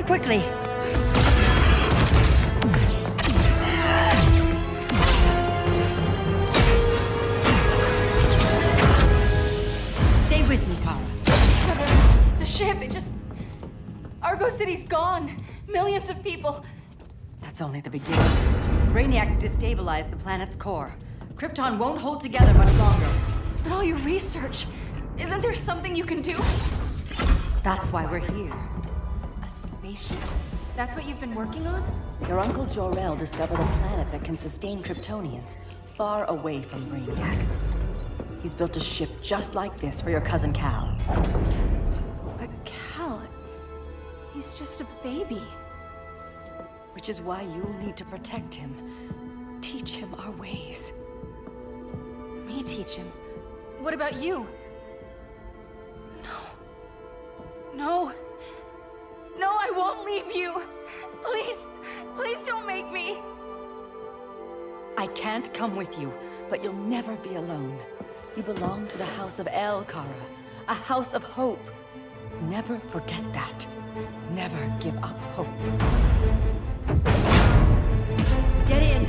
quickly! Stay with me, Kara. The ship, it just... Argo City's gone. Millions of people. That's only the beginning. Brainiac's destabilized the planet's core. Krypton won't hold together much longer. But all your research, isn't there something you can do? That's why we're here. A spaceship? That's what you've been working on? Your Uncle Jor-El discovered a planet that can sustain Kryptonians, far away from Brainiac. He's built a ship just like this for your cousin Cal. But Cal... he's just a baby. Which is why you'll need to protect him. Teach him our ways. Me teach him? What about you? No. No, I won't leave you. Please, please don't make me. I can't come with you, but you'll never be alone. You belong to the House of El, Kara. A house of hope. Never forget that. Never give up hope. Get in!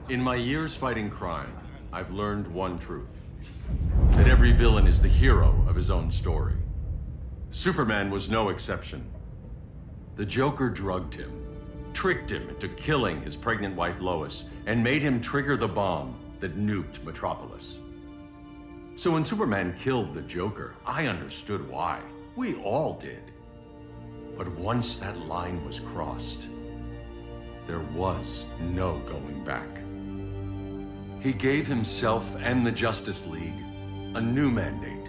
In my years fighting crime, I've learned one truth. That every villain is the hero of his own story. Superman was no exception. The Joker drugged him, tricked him into killing his pregnant wife Lois, and made him trigger the bomb that nuked Metropolis. So when Superman killed the Joker, I understood why. We all did. But once that line was crossed, there was no going back. He gave himself and the Justice League a new mandate.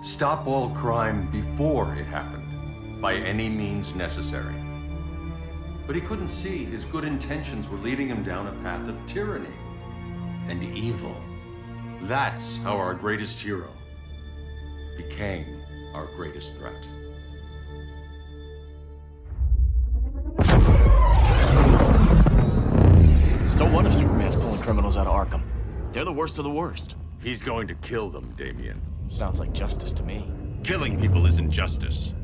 Stop all crime before it happened, by any means necessary. But he couldn't see his good intentions were leading him down a path of tyranny and evil. That's how our greatest hero became our greatest threat. So what if Superman's pulling criminals out of Arkham? They're the worst of the worst. He's going to kill them, Damian. Sounds like justice to me. Killing people isn't justice.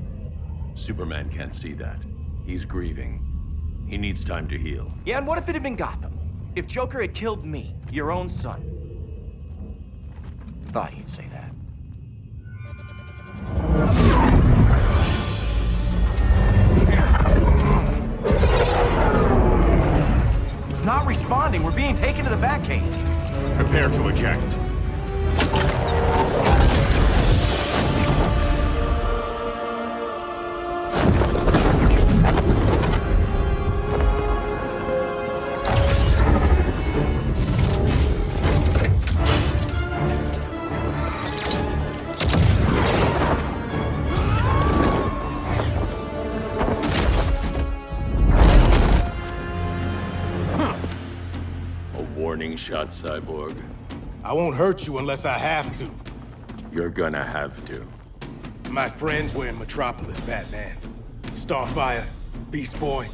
Superman can't see that. He's grieving. He needs time to heal. Yeah, and what if it had been Gotham? If Joker had killed me, your own son? Thought you'd say that. It's not responding. We're being taken to the Batcave. Prepare to eject. Warning shot, Cyborg. I won't hurt you unless I have to. You're gonna have to. My friends were in Metropolis, Batman. Starfire, Beast Boy,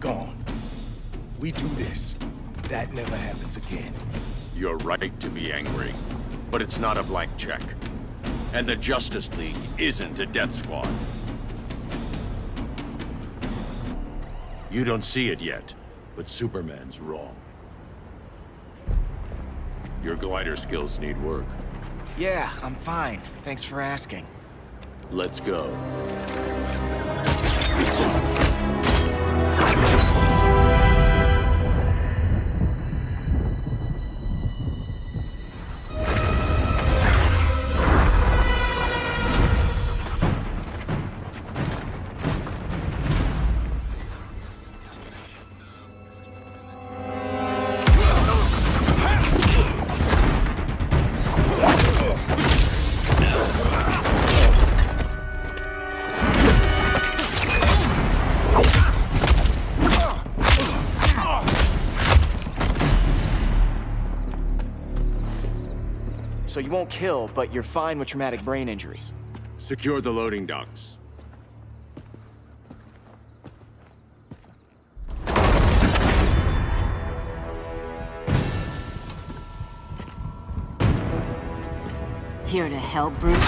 gone. We do this. That never happens again. You're right to be angry, but it's not a blank check. And the Justice League isn't a death squad. You don't see it yet, but Superman's wrong. Your glider skills need work. Yeah, I'm fine. Thanks for asking. Let's go. So you won't kill, but you're fine with traumatic brain injuries. Secure the loading docks. Here to help, Bruce?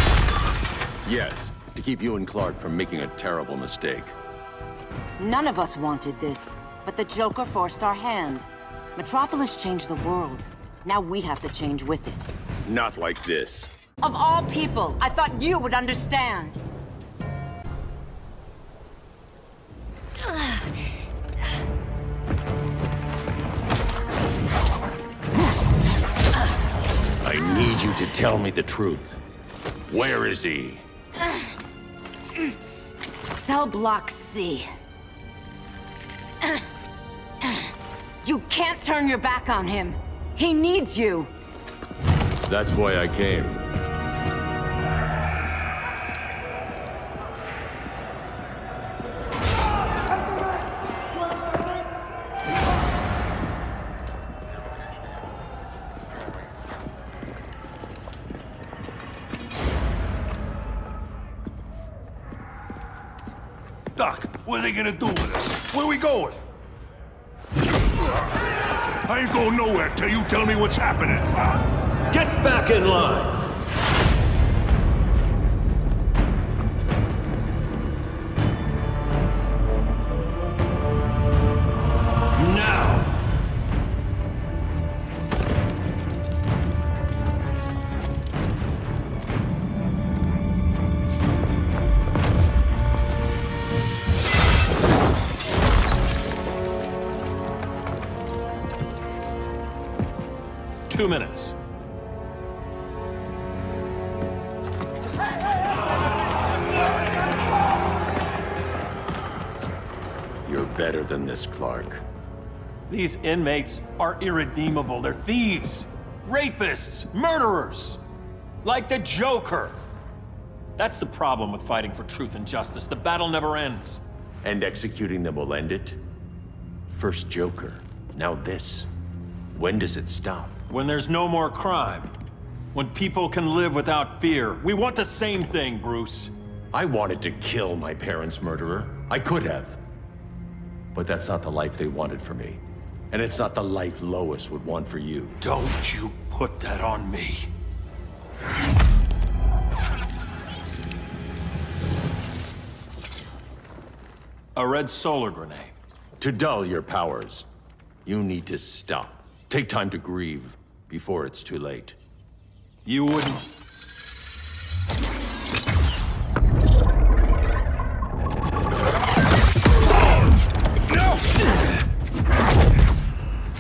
Yes, to keep you and Clark from making a terrible mistake. None of us wanted this, but the Joker forced our hand. Metropolis changed the world. Now we have to change with it. Not like this. Of all people, I thought you would understand. I need you to tell me the truth. Where is he? Cell Block C. You can't turn your back on him. He needs you. That's why I came. Doc, what are they gonna do with us? Where we going? I ain't going nowhere till you tell me what's happening. Get back in line! Now! 2 minutes. You're better than this, Clark. These inmates are irredeemable. They're thieves, rapists, murderers. Like the Joker. That's the problem with fighting for truth and justice. The battle never ends. And executing them will end it? First Joker, now this. When does it stop? When there's no more crime. When people can live without fear. We want the same thing, Bruce. I wanted to kill my parents' murderer. I could have. But that's not the life they wanted for me. And it's not the life Lois would want for you. Don't you put that on me. A red solar grenade. To dull your powers, you need to stop. Take time to grieve before it's too late. You wouldn't...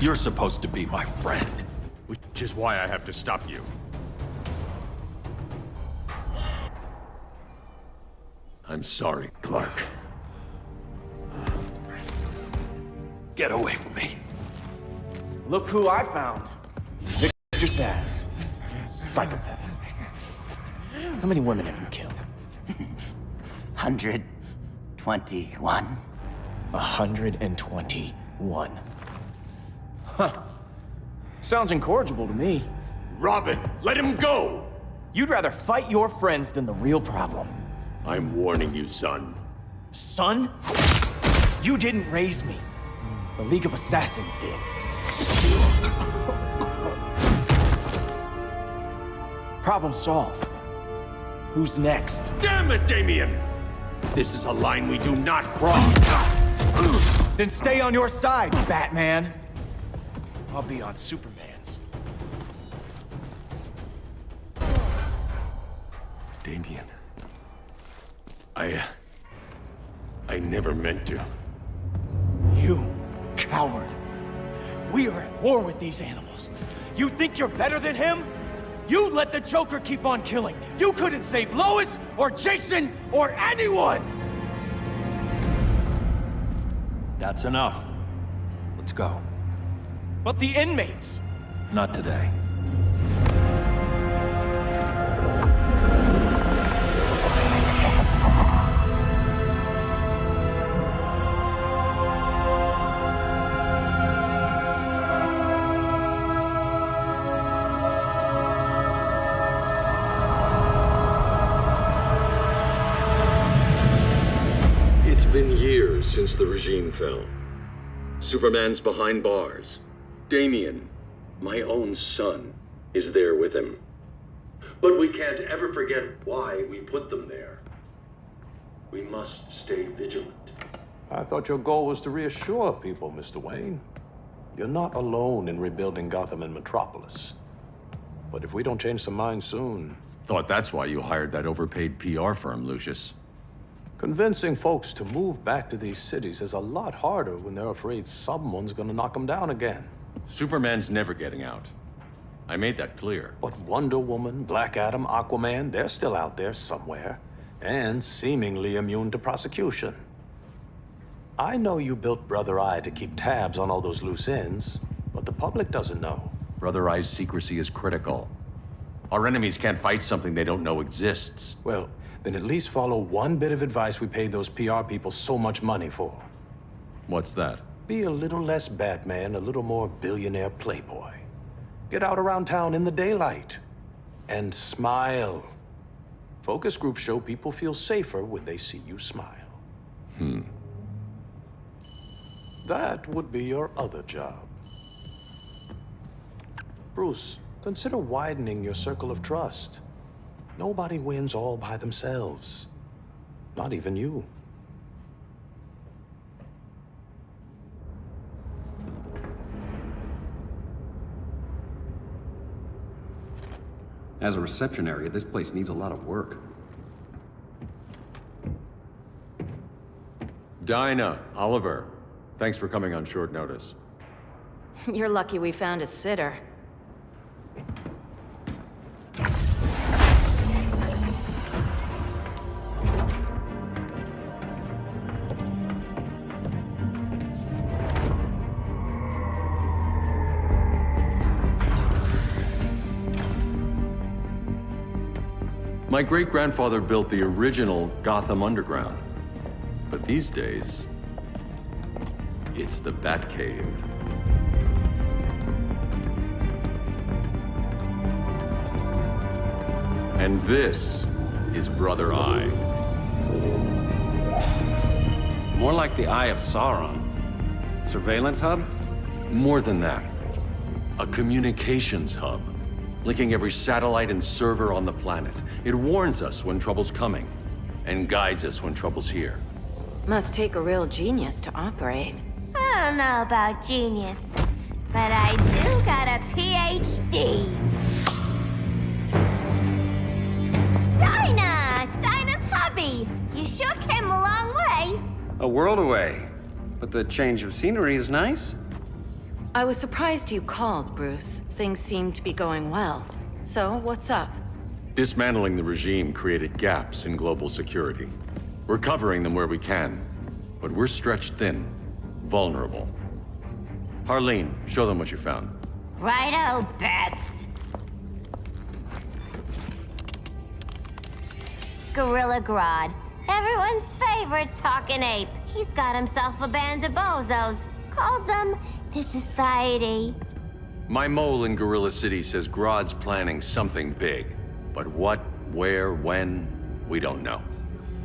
You're supposed to be my friend. Which is why I have to stop you. I'm sorry, Clark. Get away from me. Look who I found. Victor Zsasz. Psychopath. How many women have you killed? 121. 121. Huh. Sounds incorrigible to me. Robin, let him go! You'd rather fight your friends than the real problem. I'm warning you, son. Son? You didn't raise me. The League of Assassins did. Problem solved. Who's next? Damn it, Damien! This is a line we do not cross. Then stay on your side, Batman. I'll be on Superman's. Damien. I never meant to. You coward. We are at war with these animals. You think you're better than him? You let the Joker keep on killing. You couldn't save Lois, or Jason, or anyone! That's enough. Let's go. But the inmates! Not today. It's been years since the regime fell. Superman's behind bars. Damien, my own son, is there with him. But we can't ever forget why we put them there. We must stay vigilant. I thought your goal was to reassure people, Mr. Wayne. You're not alone in rebuilding Gotham and Metropolis. But if we don't change some minds soon... Thought that's why you hired that overpaid PR firm, Lucius. Convincing folks to move back to these cities is a lot harder when they're afraid someone's gonna knock them down again. Superman's never getting out. I made that clear. But Wonder Woman, Black Adam, Aquaman, they're still out there somewhere, and seemingly immune to prosecution. I know you built Brother Eye to keep tabs on all those loose ends, but the public doesn't know. Brother Eye's secrecy is critical. Our enemies can't fight something they don't know exists. Well, then at least follow one bit of advice we paid those PR people so much money for. What's that? Be a little less Batman, a little more billionaire playboy. Get out around town in the daylight. And smile. Focus groups show people feel safer when they see you smile. That would be your other job. Bruce, consider widening your circle of trust. Nobody wins all by themselves. Not even you. As a reception area, this place needs a lot of work. Dinah, Oliver, thanks for coming on short notice. You're lucky we found a sitter. My great-grandfather built the original Gotham Underground. But these days, it's the Batcave. And this is Brother Eye. More like the Eye of Sauron. Surveillance hub? More than that. A communications hub, linking every satellite and server on the planet. It warns us when trouble's coming, and guides us when trouble's here. Must take a real genius to operate. I don't know about genius, but I do got a PhD. Dinah's hubby! You sure came a long way. A world away. But the change of scenery is nice. I was surprised you called, Bruce. Things seem to be going well. So, what's up? Dismantling the regime created gaps in global security. We're covering them where we can, but we're stretched thin, vulnerable. Harleen, show them what you found. Righto, Bats. Gorilla Grodd. Everyone's favorite talking ape. He's got himself a band of bozos. Calls them the Society. My mole in Gorilla City says Grodd's planning something big. But what, where, when, we don't know.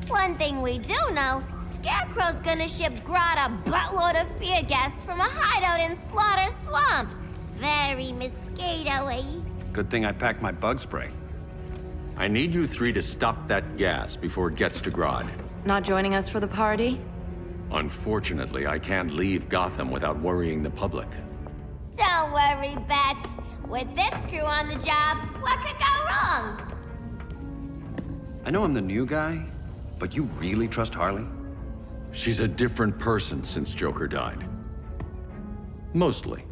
One thing we do know, Scarecrow's gonna ship Grodd a buttload of fear gas from a hideout in Slaughter Swamp. Very mosquito-y. Good thing I packed my bug spray. I need you three to stop that gas before it gets to Grodd. Not joining us for the party? Unfortunately, I can't leave Gotham without worrying the public. Don't worry, Bats. With this crew on the job, what could go wrong? I know I'm the new guy, but you really trust Harley? She's a different person since Joker died. Mostly.